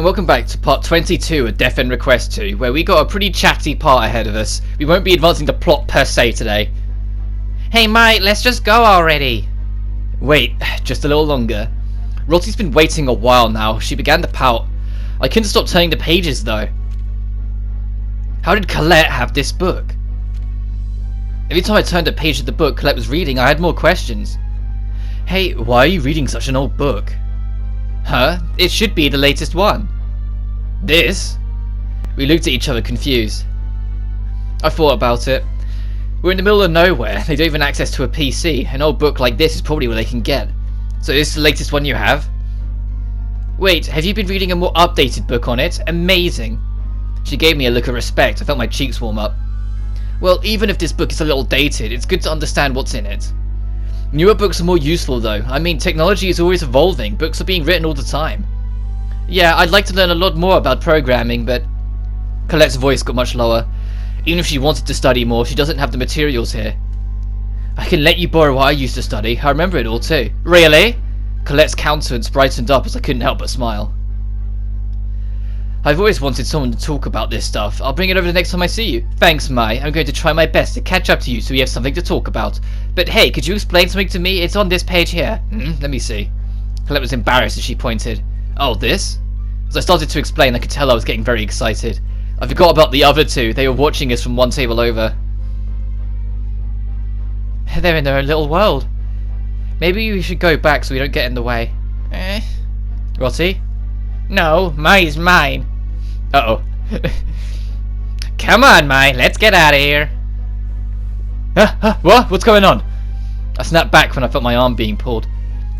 welcome back to part 22 of Death End Request 2, where we got a pretty chatty part ahead of us. We won't be advancing the plot per se today. Hey mate, let's just go already. Wait, just a little longer. Rottie's been waiting a while now. She began to pout. I couldn't stop turning the pages though. How did Colette have this book? Every time I turned a page of the book Colette was reading, I had more questions. Hey, why are you reading such an old book? Huh? It should be the latest one. This? We looked at each other confused. I thought about it. We're in the middle of nowhere. They don't even have access to a PC. An old book like this is probably what they can get. So this is the latest one you have? Wait, have you been reading a more updated book on it? Amazing. She gave me a look of respect. I felt my cheeks warm up. Well, even if this book is a little dated, it's good to understand what's in it. Newer books are more useful though. I mean, technology is always evolving. Books are being written all the time. Yeah, I'd like to learn a lot more about programming, but... Colette's voice got much lower. Even if she wanted to study more, she doesn't have the materials here. I can let you borrow what I used to study. I remember it all too. Really? Colette's countenance brightened up as I couldn't help but smile. I've always wanted someone to talk about this stuff. I'll bring it over the next time I see you. Thanks, Mai. I'm going to try my best to catch up to you so we have something to talk about. But hey, could you explain something to me? It's on this page here. Let me see. Colette was embarrassed as she pointed. Oh, this? As I started to explain, I could tell I was getting very excited. I forgot about the other two. They were watching us from one table over. They're in their own little world. Maybe we should go back so we don't get in the way. Rottie? No, Mai's mine. Uh-oh. Come on, Mai, let's get out of here. What? What's going on? I snapped back when I felt my arm being pulled.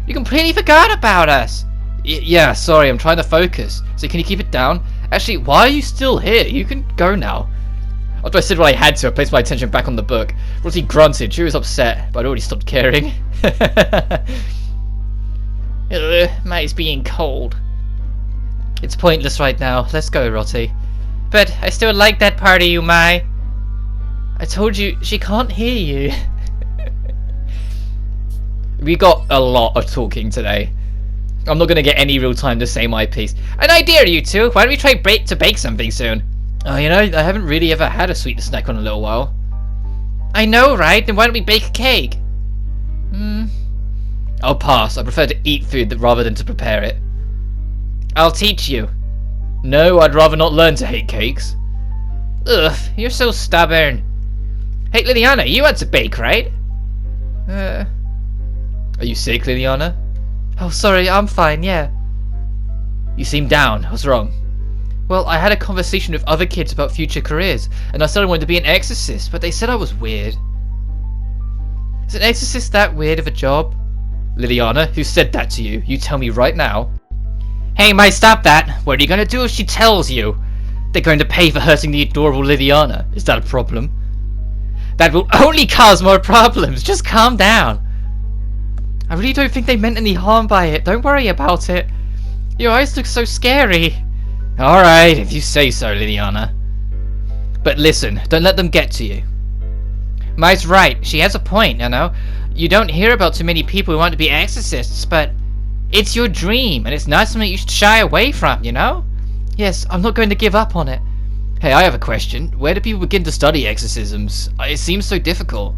You completely forgot about us. Yeah, sorry, I'm trying to focus. So can you keep it down? Actually, why are you still here? You can go now. After I said what I had to, I placed my attention back on the book. Rottie grunted. She was upset, but I'd already stopped caring. Mai's being cold. It's pointless right now. Let's go, Rottie. But I still like that part of you, Mai. I told you, she can't hear you. We got a lot of talking today. I'm not going to get any real time to say my piece. And I dare you to. Why don't we try to bake something soon? Oh, you know, I haven't really ever had a sweet snack in a little while. I know, right? Then why don't we bake a cake? I'll pass. I prefer to eat food rather than to prepare it. I'll teach you. No, I'd rather not learn to hate cakes. Ugh, you're so stubborn. Hey, Liliana, you had to bake, right? Are you sick, Liliana? Oh, sorry, I'm fine, yeah. You seem down. What's wrong? Well, I had a conversation with other kids about future careers, and I said I wanted to be an exorcist, but they said I was weird. Is an exorcist that weird of a job? Liliana, who said that to you? You tell me right now. Hey, Mai, stop that. What are you going to do if she tells you? They're going to pay for hurting the adorable Liliana. Is that a problem? That will only cause more problems. Just calm down. I really don't think they meant any harm by it. Don't worry about it. Your eyes look so scary. Alright, if you say so, Liliana. But listen, don't let them get to you. Mai's right. She has a point, you know. You don't hear about too many people who want to be exorcists, but it's your dream, and it's not something you should shy away from, you know? Yes, I'm not going to give up on it. Hey, I have a question. Where do people begin to study exorcisms? It seems so difficult.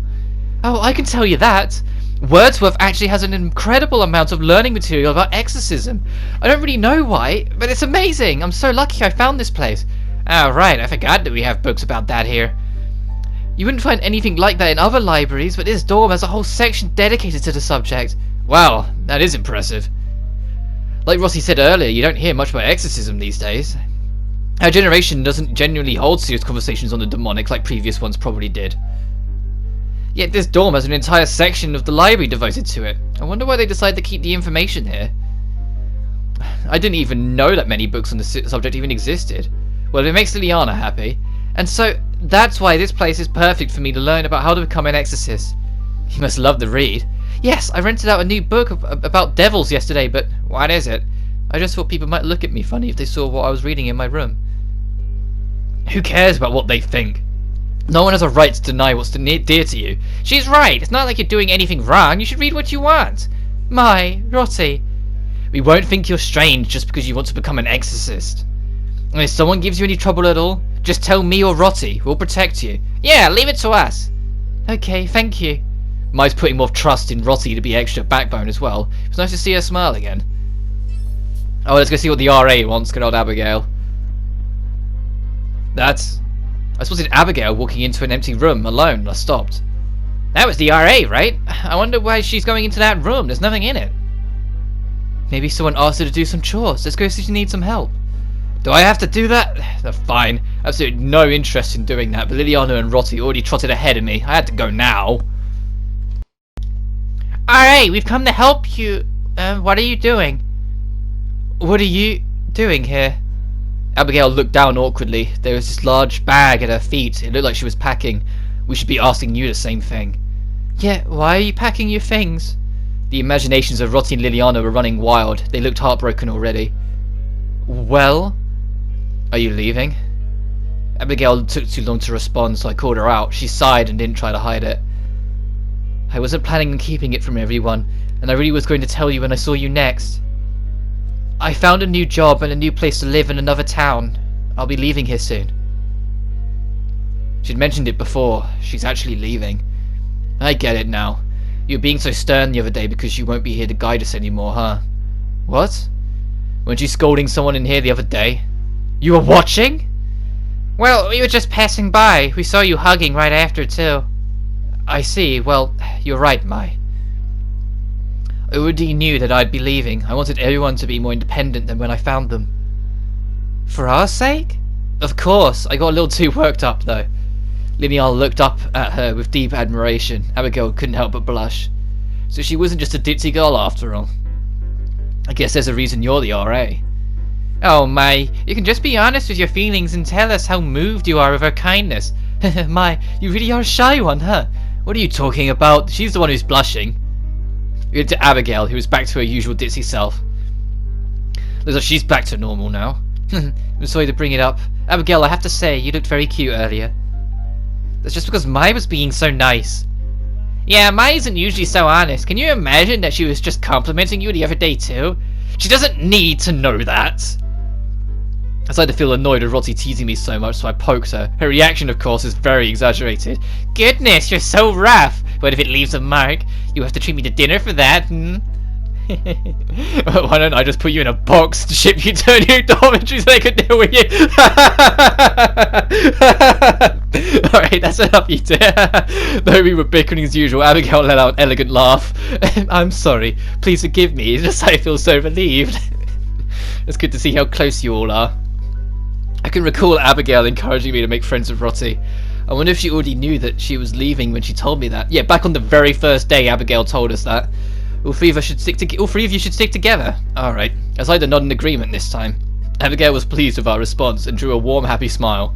Oh, I can tell you that. Wordsworth actually has an incredible amount of learning material about exorcism. I don't really know why, but it's amazing. I'm so lucky I found this place. Oh, right. I forgot that we have books about that here. You wouldn't find anything like that in other libraries, but this dorm has a whole section dedicated to the subject. Wow, that is impressive. Like Rossi said earlier, you don't hear much about exorcism these days. Our generation doesn't genuinely hold serious conversations on the demonic like previous ones probably did. Yet this dorm has an entire section of the library devoted to it. I wonder why they decided to keep the information here. I didn't even know that many books on the subject even existed. Well, it makes Liliana happy. And so, that's why this place is perfect for me to learn about how to become an exorcist. You must love the read. Yes, I rented out a new book about devils yesterday, but what is it? I just thought people might look at me funny if they saw what I was reading in my room. Who cares about what they think? No one has a right to deny what's dear to you. She's right. It's not like you're doing anything wrong. You should read what you want. Mai, Rottie. We won't think you're strange just because you want to become an exorcist. And if someone gives you any trouble at all, just tell me or Rotty. We'll protect you. Yeah, leave it to us. Okay, thank you. Mai's putting more trust in Rotty to be extra backbone as well. It was nice to see her smile again. Oh, let's go see what the RA wants, good old Abigail. I spotted Abigail walking into an empty room alone and I stopped. That was the RA, right? I wonder why she's going into that room. There's nothing in it. Maybe someone asked her to do some chores. Let's go see if she needs some help. Do I have to do that? Fine. Absolutely no interest in doing that, but Liliana and Rotty already trotted ahead of me. I had to go now. RA, we've come to help you. What are you doing? What are you doing here? Abigail looked down awkwardly. There was this large bag at her feet. It looked like she was packing. We should be asking you the same thing. Yeah, why are you packing your things? The imaginations of Rotty and Liliana were running wild. They looked heartbroken already. Well? Are you leaving? Abigail took too long to respond, so I called her out. She sighed and didn't try to hide it. I wasn't planning on keeping it from everyone, and I really was going to tell you when I saw you next. I found a new job and a new place to live in another town. I'll be leaving here soon. She'd mentioned it before. She's actually leaving. I get it now. You were being so stern the other day because you won't be here to guide us anymore, huh? What? Weren't you scolding someone in here the other day? You were watching? Well, we were just passing by. We saw you hugging right after, too. I see. Well, you're right, Mai. I already knew that I'd be leaving. I wanted everyone to be more independent than when I found them. For our sake? Of course. I got a little too worked up, though. Lineal looked up at her with deep admiration. Abigail couldn't help but blush. So she wasn't just a ditzy girl after all. I guess there's a reason you're the RA. Oh, Mai, you can just be honest with your feelings and tell us how moved you are with her kindness. Mai, you really are a shy one, huh? What are you talking about? She's the one who's blushing. We went to Abigail, who was back to her usual ditzy self. Looks like she's back to normal now. I'm sorry to bring it up. Abigail, I have to say, you looked very cute earlier. That's just because Mai was being so nice. Yeah, Mai isn't usually so honest. Can you imagine that she was just complimenting you the other day too? She doesn't need to know that. I started to feel annoyed with Rotty teasing me so much, so I poked her. Her reaction, of course, is very exaggerated. Goodness, you're so rough. But if it leaves a mark, you have to treat me to dinner for that, hmm? Why don't I just put you in a box to ship you to a new dormitory so they could deal with you? Alright, that's enough, you two. Though we were bickering as usual, Abigail let out an elegant laugh. I'm sorry. Please forgive me. It's just I feel so relieved. It's good to see how close you all are. I can recall Abigail encouraging me to make friends with Rotty. I wonder if she already knew that she was leaving when she told me that. Yeah, back on the very first day Abigail told us that. All three of you should stick together. Alright. I decided to nod in agreement this time. Abigail was pleased with our response and drew a warm, happy smile.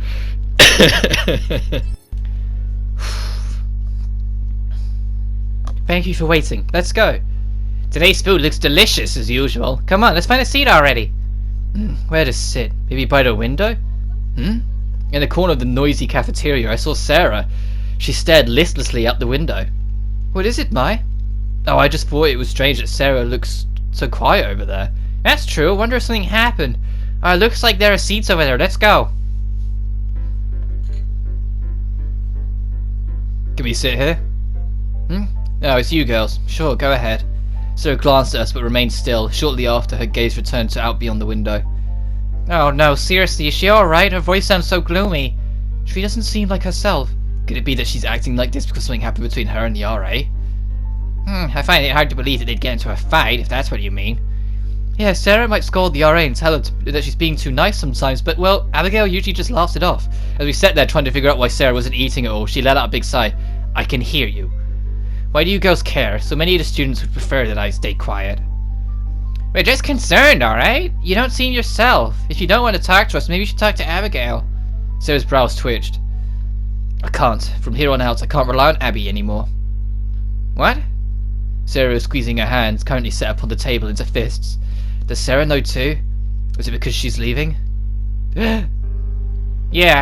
Thank you for waiting. Let's go. Today's food looks delicious as usual. Come on, let's find a seat already. Where to sit? Maybe by the window? In the corner of the noisy cafeteria, I saw Sarah. She stared listlessly out the window. What is it, Mai? Oh, I just thought it was strange that Sarah looks so quiet over there. That's true. I wonder if something happened. Looks like there are seats over there. Let's go. Can we sit here? Oh, it's you girls. Sure, go ahead. Sarah glanced at us but remained still. Shortly after, her gaze returned to out beyond the window. Oh no, seriously, is she alright? Her voice sounds so gloomy. She doesn't seem like herself. Could it be that she's acting like this because something happened between her and the RA? I find it hard to believe that they'd get into a fight, if that's what you mean. Yeah, Sarah might scold the RA and tell her that she's being too nice sometimes, but, well, Abigail usually just laughs it off. As we sat there trying to figure out why Sarah wasn't eating at all, she let out a big sigh. I can hear you. Why do you girls care? So many of the students would prefer that I stay quiet. We're just concerned, alright? You don't seem yourself. If you don't want to talk to us, maybe you should talk to Abigail. Sarah's brows twitched. I can't. From here on out, I can't rely on Abby anymore. What? Sarah was squeezing her hands, currently set up on the table into fists. Does Sarah know too? Was it because she's leaving? Yeah,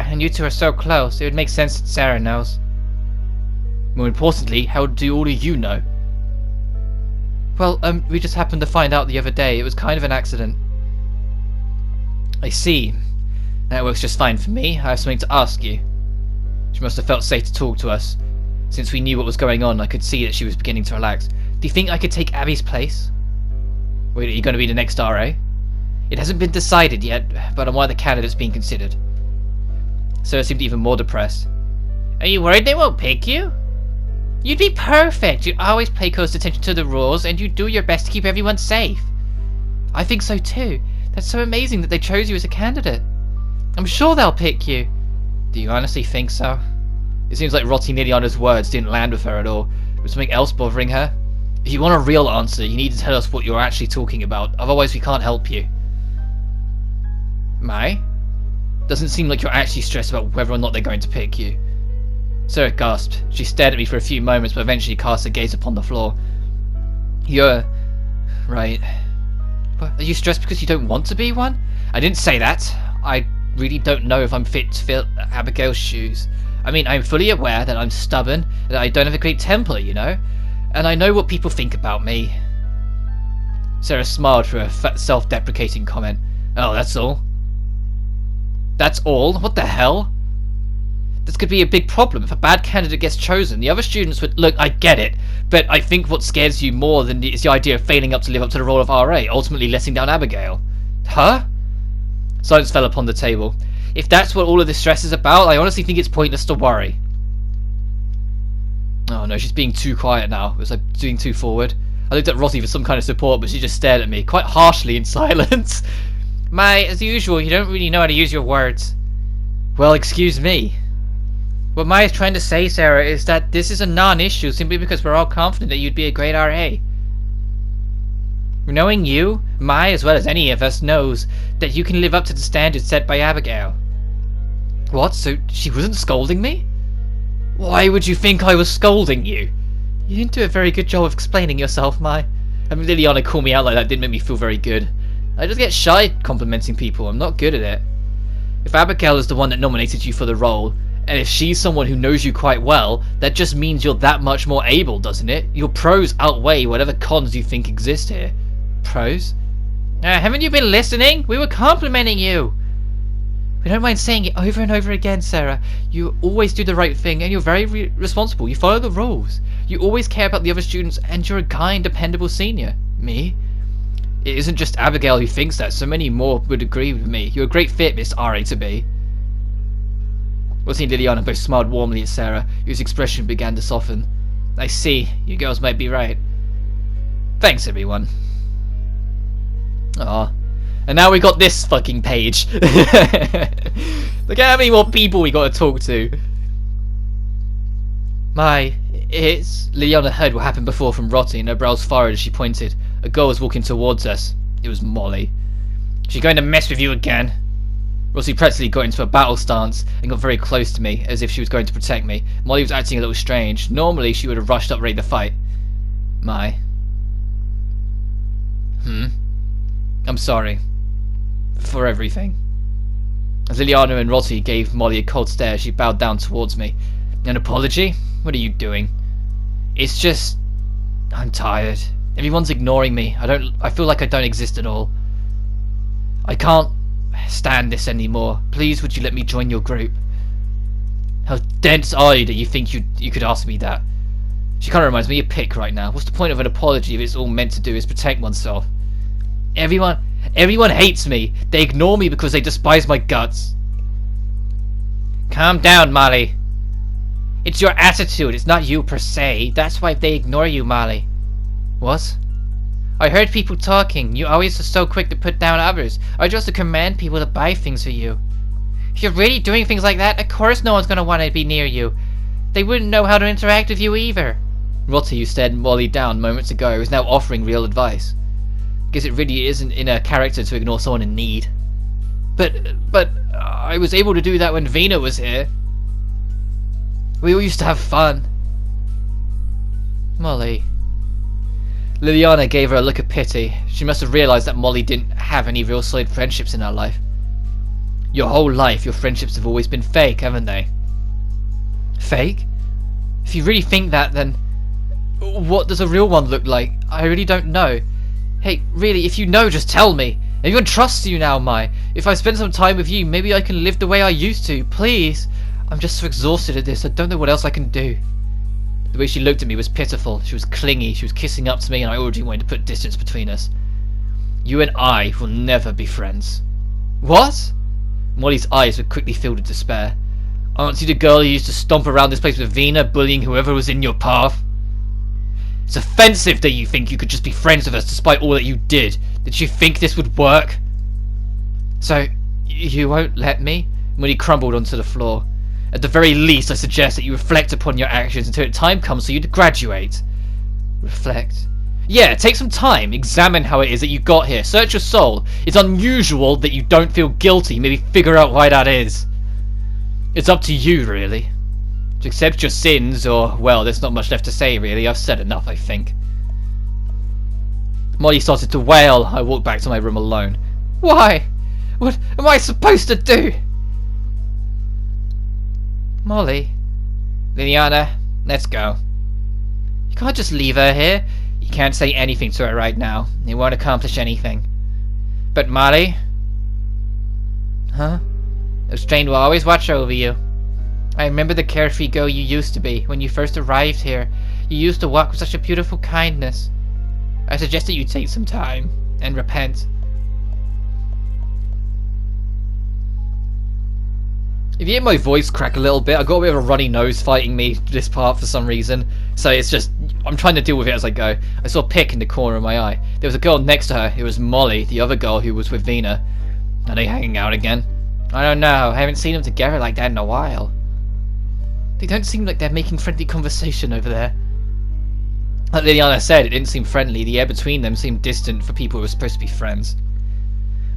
and you two are so close. It would make sense that Sarah knows. More importantly, how do all of you know? Well, we just happened to find out the other day. It was kind of an accident. I see. That works just fine for me. I have something to ask you. She must have felt safe to talk to us. Since we knew what was going on, I could see that she was beginning to relax. Do you think I could take Abby's place? Wait, are you going to be the next RA? It hasn't been decided yet, but I'm one of the candidates being considered. Sarah seemed even more depressed. Are you worried they won't pick you? You'd be perfect. You always pay close attention to the rules, and you do your best to keep everyone safe. I think so too. That's so amazing that they chose you as a candidate. I'm sure they'll pick you. Do you honestly think so? It seems like Rotty Liliana's words didn't land with her at all. Was something else bothering her? If you want a real answer, you need to tell us what you're actually talking about. Otherwise, we can't help you. Mai? Doesn't seem like you're actually stressed about whether or not they're going to pick you. Sarah gasped. She stared at me for a few moments, but eventually cast her gaze upon the floor. You're... right. What? Are you stressed because you don't want to be one? I didn't say that. I really don't know if I'm fit to fill Abigail's shoes. I mean, I'm fully aware that I'm stubborn, that I don't have a great temper, you know? And I know what people think about me. Sarah smiled for a self-deprecating comment. Oh, that's all? That's all? What the hell? This could be a big problem. If a bad candidate gets chosen, the other students would... Look, I get it, but I think what scares you more than is the idea of failing up to live up to the role of RA, ultimately letting down Abigail. Huh? Silence fell upon the table. If that's what all of this stress is about, I honestly think it's pointless to worry. Oh no, she's being too quiet now. It was like being too forward. I looked at Rossi for some kind of support, but she just stared at me, quite harshly in silence. Mai, as usual, you don't really know how to use your words. Well, excuse me. What Mai is trying to say, Sarah, is that this is a non-issue simply because we're all confident that you'd be a great RA. Knowing you, Mai, as well as any of us, knows that you can live up to the standards set by Abigail. What? So she wasn't scolding me? Why would you think I was scolding you? You didn't do a very good job of explaining yourself, Mai. I mean, Liliana called me out like that didn't make me feel very good. I just get shy complimenting people. I'm not good at it. If Abigail is the one that nominated you for the role, and if she's someone who knows you quite well, that just means you're that much more able, doesn't it? Your pros outweigh whatever cons you think exist here. Pros? Haven't you been listening? We were complimenting you. We don't mind saying it over and over again, Sarah. You always do the right thing, and you're very responsible. You follow the rules. You always care about the other students, and you're a kind, dependable senior. Me? It isn't just Abigail who thinks that. So many more would agree with me. You're a great fit, Miss RA-to-be. Rossi and Liliana both smiled warmly at Sarah, whose expression began to soften. I see. You girls might be right. Thanks, everyone. Aw. And now we got this fucking page. Look at how many more people we got to talk to. Liliana heard what happened before from Rotty, and her brows furrowed as she pointed. A girl was walking towards us. It was Molly. She's going to mess with you again. Rossi practically got into a battle stance and got very close to me, as if she was going to protect me. Molly was acting a little strange. Normally, she would have rushed up ready to fight. I'm sorry. For everything. As Liliana and Rossi gave Molly a cold stare, she bowed down towards me. An apology? What are you doing? It's just... I'm tired. Everyone's ignoring me. I feel like I don't exist at all. I can't stand this anymore. Please, would you let me join your group? How dense are you that you think you could ask me that? She kind of reminds me of a pick right now. What's the point of an apology if it's all meant to do is protect oneself? Everyone hates me. They ignore me because they despise my guts. Calm down, Molly. It's your attitude, it's not you per se. That's why they ignore you, Molly. What? I heard people talking. You always are so quick to put down others, or just to command people to buy things for you. If you're really doing things like that, of course no one's going to want to be near you. They wouldn't know how to interact with you either. Rotty, who stared Molly down moments ago, is now offering real advice. Guess it really isn't in her character to ignore someone in need. But I was able to do that when Vina was here. We all used to have fun. Molly. Liliana gave her a look of pity. She must have realised that Molly didn't have any real solid friendships in her life. Your whole life, your friendships have always been fake, haven't they? Fake? If you really think that, then What does a real one look like? I really don't know. Hey, really, if you know, just tell me. Everyone trusts you now, Mai. If I spend some time with you, maybe I can live the way I used to. Please. I'm just so exhausted at this. I don't know what else I can do. The way she looked at me was pitiful. She was clingy. She was kissing up to me, and I already wanted to put distance between us. You and I will never be friends. What? Molly's eyes were quickly filled with despair. Aren't you the girl who used to stomp around this place with Vina, bullying whoever was in your path? It's offensive that you think you could just be friends with us despite all that you did. Did you think this would work? So, you won't let me? Molly crumbled onto the floor. At the very least, I suggest that you reflect upon your actions until time comes for you to graduate. Reflect? Yeah, take some time. Examine how it is that you got here. Search your soul. It's unusual that you don't feel guilty. Maybe figure out why that is. It's up to you, really. To accept your sins, or, well, there's not much left to say, really. I've said enough, I think. Molly started to wail. I walked back to my room alone. Why? What am I supposed to do? Molly? Liliana, let's go. You can't just leave her here. You can't say anything to her right now. It won't accomplish anything. But Molly? Huh? Those train will always watch over you. I remember the carefree girl you used to be when you first arrived here. You used to walk with such a beautiful kindness. I suggest that you take some time and repent. If you hear my voice crack a little bit, I got a bit of a runny nose fighting me this part for some reason. So it's just, I'm trying to deal with it as I go. I saw a pick in the corner of my eye. There was a girl next to her. It was Molly, the other girl who was with Vina. Are they hanging out again? I don't know. I haven't seen them together like that in a while. They don't seem like they're making friendly conversation over there. Like Liliana said, it didn't seem friendly. The air between them seemed distant for people who were supposed to be friends.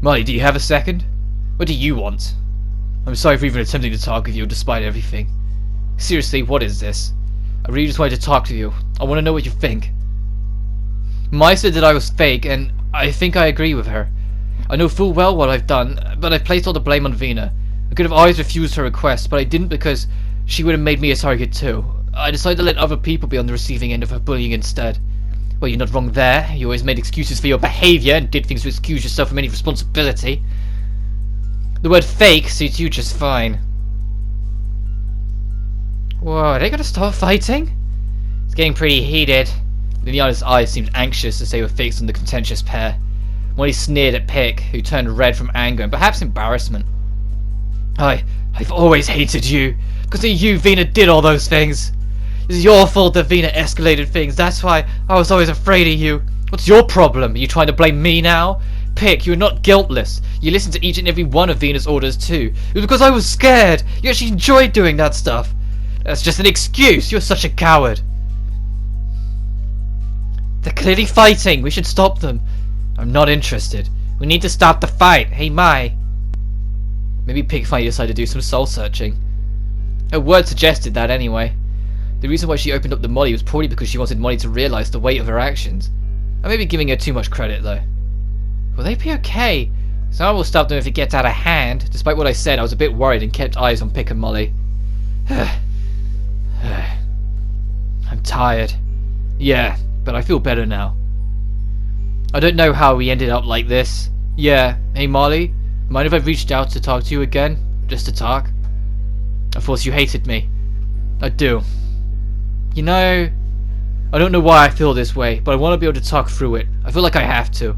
Molly, do you have a second? What do you want? I'm sorry for even attempting to talk with you despite everything. Seriously, what is this? I really just wanted to talk to you. I want to know what you think. Mai said that I was fake, and I think I agree with her. I know full well what I've done, but I placed all the blame on Vina. I could have always refused her request, but I didn't because she would have made me a target too. I decided to let other people be on the receiving end of her bullying instead. Well, you're not wrong there. You always made excuses for your behaviour and did things to excuse yourself from any responsibility. The word fake suits you just fine. Whoa, are they gonna start fighting? It's getting pretty heated. Liliana's eyes seemed anxious as they were fixed on the contentious pair. Molly sneered at Pick, who turned red from anger and perhaps embarrassment. I've always hated you. Because of you, Vina did all those things. It's your fault that Vina escalated things. That's why I was always afraid of you. What's your problem? Are you trying to blame me now? Pick, you're not guiltless. You listened to each and every one of Vina's orders too. It was because I was scared. You actually enjoyed doing that stuff. That's just an excuse. You're such a coward. They're clearly fighting. We should stop them. I'm not interested. We need to stop the fight. Hey, Mai. Maybe Pick finally decided to do some soul searching. Her word suggested that anyway. The reason why she opened up to Molly was probably because she wanted Molly to realise the weight of her actions. I may be giving her too much credit though. Will they be okay? Someone will stop them if it gets out of hand. Despite what I said, I was a bit worried and kept eyes on Pick and Molly. I'm tired. Yeah, but I feel better now. I don't know how we ended up like this. Yeah, hey Molly, mind if I reached out to talk to you again? Just to talk? Of course you hated me. I do. You know, I don't know why I feel this way, but I want to be able to talk through it. I feel like I have to.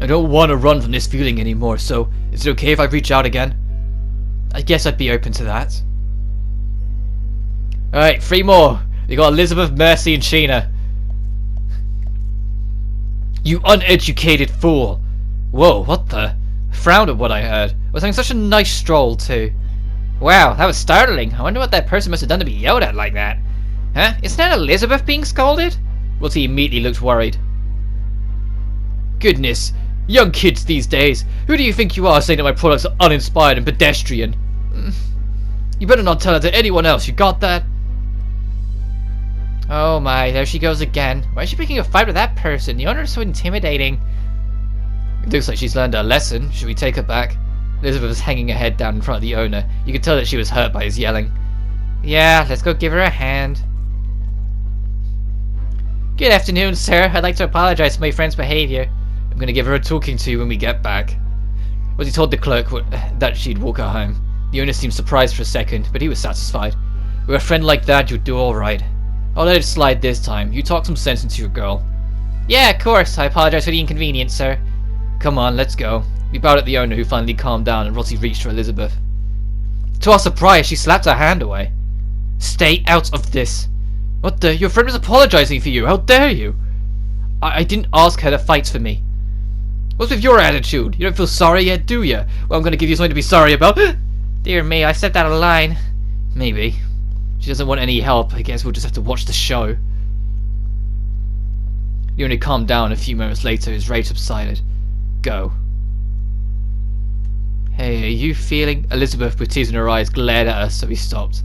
I don't want to run from this feeling anymore, so is it okay if I reach out again? I guess I'd be open to that. Alright, 3 more. We got Elizabeth, Mercy, and Sheena. You uneducated fool. Whoa, what the? I frowned at what I heard. I was having such a nice stroll too. Wow, that was startling. I wonder what that person must have done to be yelled at like that. Huh? Isn't that Elizabeth being scolded? Wilty immediately looked worried. Goodness, young kids these days. Who do you think you are saying that my products are uninspired and pedestrian? You better not tell it to anyone else, you got that? Oh my, there she goes again. Why is she picking a fight with that person? The owner is so intimidating. It looks like she's learned her lesson. Should we take her back? Elizabeth was hanging her head down in front of the owner. You could tell that she was hurt by his yelling. Yeah, let's go give her a hand. Good afternoon, sir. I'd like to apologize for my friend's behavior. I'm gonna give her a talking to when we get back. He told the clerk that she'd walk her home. The owner seemed surprised for a second, but he was satisfied. With a friend like that, you'd do alright. I'll let it slide this time. You talk some sense into your girl. Yeah, of course. I apologize for the inconvenience, sir. Come on, let's go. We bowed at the owner, who finally calmed down, and Rossi reached for Elizabeth. To our surprise, she slapped her hand away. Stay out of this. What the? Your friend was apologizing for you. How dare you? I didn't ask her to fight for me. What's with your attitude? You don't feel sorry yet, do you? Well, I'm going to give you something to be sorry about. Dear me, I stepped out of line. Maybe. She doesn't want any help. I guess we'll just have to watch the show. He only calmed down a few moments later. His rage subsided. Go. Hey, are you feeling? Elizabeth, with tears in her eyes, glared at us, so he stopped.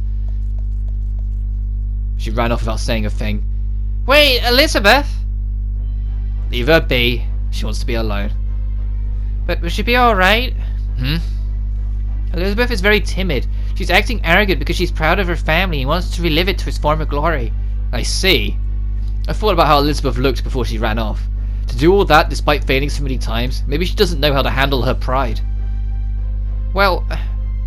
She ran off without saying a thing. Wait, Elizabeth! Leave her be. She wants to be alone. But will she be alright? Elizabeth is very timid. She's acting arrogant because she's proud of her family and wants to relive it to its former glory. I see. I thought about how Elizabeth looked before she ran off. To do all that despite failing so many times, maybe she doesn't know how to handle her pride. Well,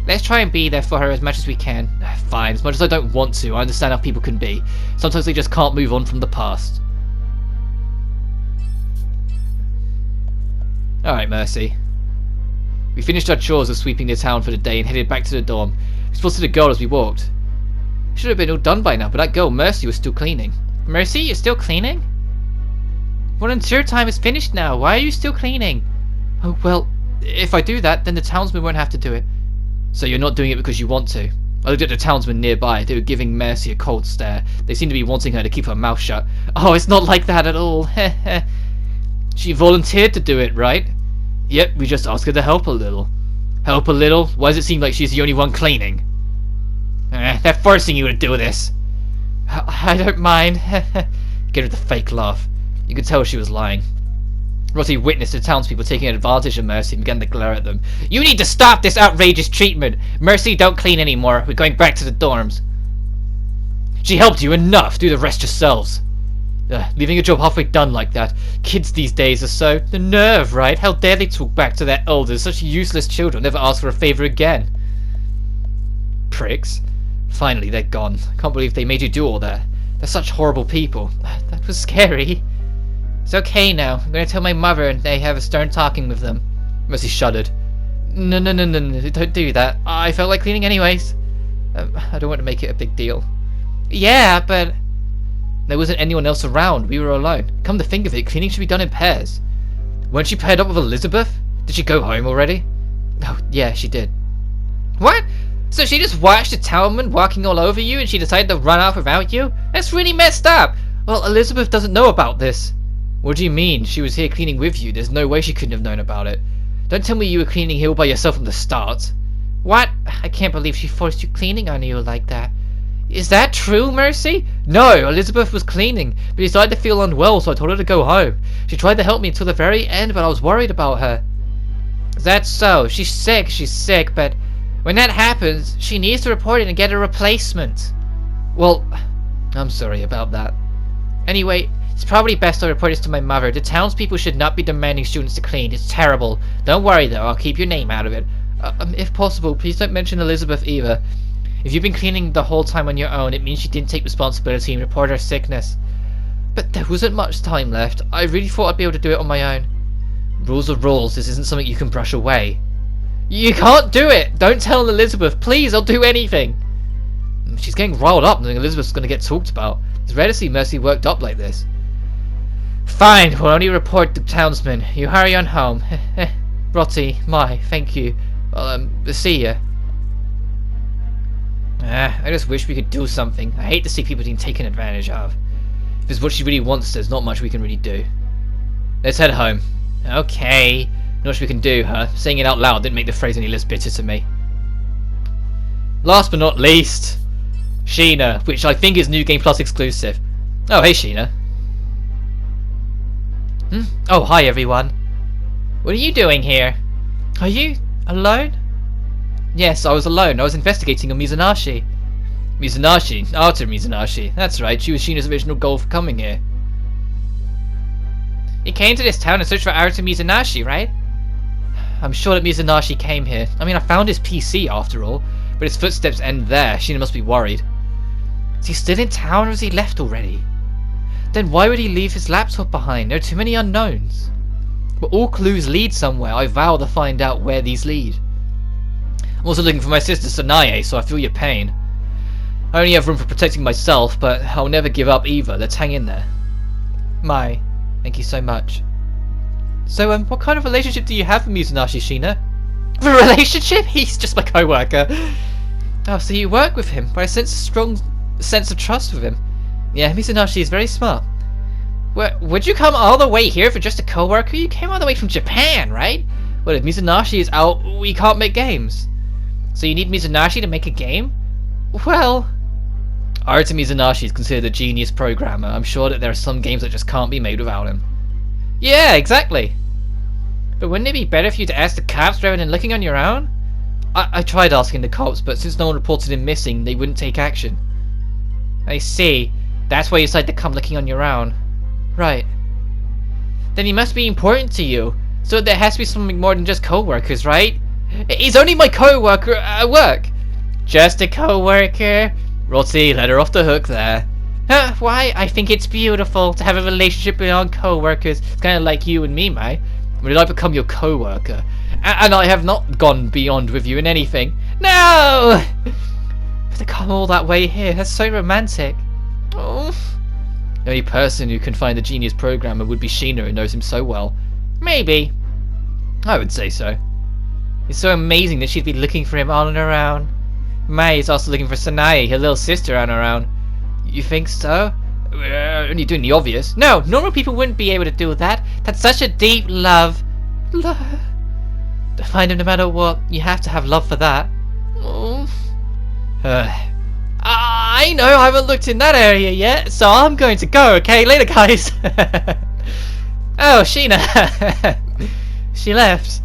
let's try and be there for her as much as we can. Fine, as much as I don't want to, I understand how people can be. Sometimes they just can't move on from the past. Alright, Mercy. We finished our chores of sweeping the town for the day and headed back to the dorm. We spotted a girl as we walked. Should have been all done by now, but that girl, Mercy, was still cleaning. Mercy, you're still cleaning? Volunteer time is finished now. Why are you still cleaning? Oh, well, if I do that, then the townsmen won't have to do it. So you're not doing it because you want to? I looked at the townsmen nearby. They were giving Mercy a cold stare. They seemed to be wanting her to keep her mouth shut. Oh, it's not like that at all. She volunteered to do it, right? Yep, we just asked her to help a little. Help a little? Why does it seem like she's the only one cleaning? They're forcing you to do this. I don't mind. Get her the fake laugh. You could tell she was lying. Rossi witnessed the townspeople taking advantage of Mercy and began to glare at them. You need to stop this outrageous treatment! Mercy, don't clean anymore. We're going back to the dorms. She helped you enough. Do the rest yourselves. Leaving a job halfway done like that. Kids these days are so... The nerve, right? How dare they talk back to their elders? Such useless children. Never ask for a favour again. Pricks. Finally, they're gone. I can't believe they made you do all that. They're such horrible people. That was scary. It's okay now. I'm going to tell my mother and they have a stern talking with them. Mercy shuddered. No, don't do that. I felt like cleaning anyways. I don't want to make it a big deal. Yeah, but... There wasn't anyone else around. We were alone. Come to think of it, cleaning should be done in pairs. Weren't you paired up with Elizabeth? Did she go home already? Oh, yeah, she did. What? So she just watched the townman walking all over you and she decided to run off without you? That's really messed up. Well, Elizabeth doesn't know about this. What do you mean? She was here cleaning with you. There's no way she couldn't have known about it. Don't tell me you were cleaning here all by yourself from the start. What? I can't believe she forced you cleaning on you like that. Is that true, Mercy? No, Elizabeth was cleaning, but decided to feel unwell, so I told her to go home. She tried to help me until the very end, but I was worried about her. That's so. She's sick, but when that happens, she needs to report it and get a replacement. Well, I'm sorry about that. Anyway, it's probably best I report this to my mother. The townspeople should not be demanding students to clean. It's terrible. Don't worry, though. I'll keep your name out of it. If possible, please don't mention Elizabeth either. If you've been cleaning the whole time on your own, it means you didn't take responsibility and report her sickness. But there wasn't much time left. I really thought I'd be able to do it on my own. Rules are rules. This isn't something you can brush away. You can't do it! Don't tell Elizabeth. Please, I'll do anything. She's getting riled up knowing Elizabeth's going to get talked about. It's rare to see Mercy worked up like this. Fine, we'll only report the townsman. You hurry on home. Rotty, thank you. Well, see ya. I just wish we could do something. I hate to see people being taken advantage of. If it's what she really wants, there's not much we can really do. Let's head home. Okay. Not much we can do, huh? Saying it out loud didn't make the phrase any less bitter to me. Last but not least, Sheena, which I think is New Game Plus exclusive. Oh, hey Sheena. Oh, hi everyone. What are you doing here? Are you alone? Yes, I was alone. I was investigating on Mizunari. Mizunari? Arthur Mizunari. That's right, she was Sheena's original goal for coming here. You came to this town in search for Arata Mizunari, right? I'm sure that Mizunari came here. I mean, I found his PC after all, but his footsteps end there. Sheena must be worried. Is he still in town or has he left already? Then why would he leave his laptop behind? There are too many unknowns. But all clues lead somewhere. I vow to find out where these lead. I'm also looking for my sister Sanae, so I feel your pain. I only have room for protecting myself, but I'll never give up either. Let's hang in there. My, thank you so much. So, what kind of relationship do you have with Mizunari, Sheena? A relationship? He's just my co-worker. Oh, so you work with him, but I sense a strong sense of trust with him. Yeah, Mizunari is very smart. Would you come all the way here for just a co-worker? You came all the way from Japan, right? Well, if Mizunari is out, we can't make games. So you need Mizunari to make a game? Well, Arata Mizunari is considered a genius programmer. I'm sure that there are some games that just can't be made without him. Yeah, exactly. But wouldn't it be better for you to ask the cops rather than looking on your own? I tried asking the cops, but since no one reported him missing, they wouldn't take action. I see. That's why you decided to come looking on your own. Right. Then he must be important to you. So there has to be something more than just co-workers, right? He's only my co-worker at work. Just a co-worker? Rotty, let her off the hook there. Why? I think it's beautiful to have a relationship beyond co-workers. It's kind of like you and me, Mai. When did I become your co-worker? And I have not gone beyond with you in anything. No! To come all that way here, that's so romantic. Oh. The only person who can find a genius programmer would be Sheena, who knows him so well. Maybe. I would say so. It's so amazing that she'd be looking for him all on her own. Mai is also looking for Sanae, her little sister, on her own. You think so? Only doing the obvious. No, normal people wouldn't be able to do that. That's such a deep love. To find him no matter what, you have to have love for that. Oh. I know, I haven't looked in that area yet, so I'm going to go, okay? Later, guys. Oh, Sheena. She left.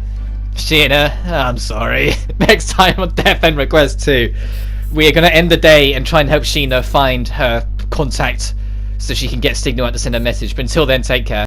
Sheena, I'm sorry. Next time on Death End Request 2, we are going to end the day and try and help Sheena find her contact so she can get Signal out to send a message. But until then, take care.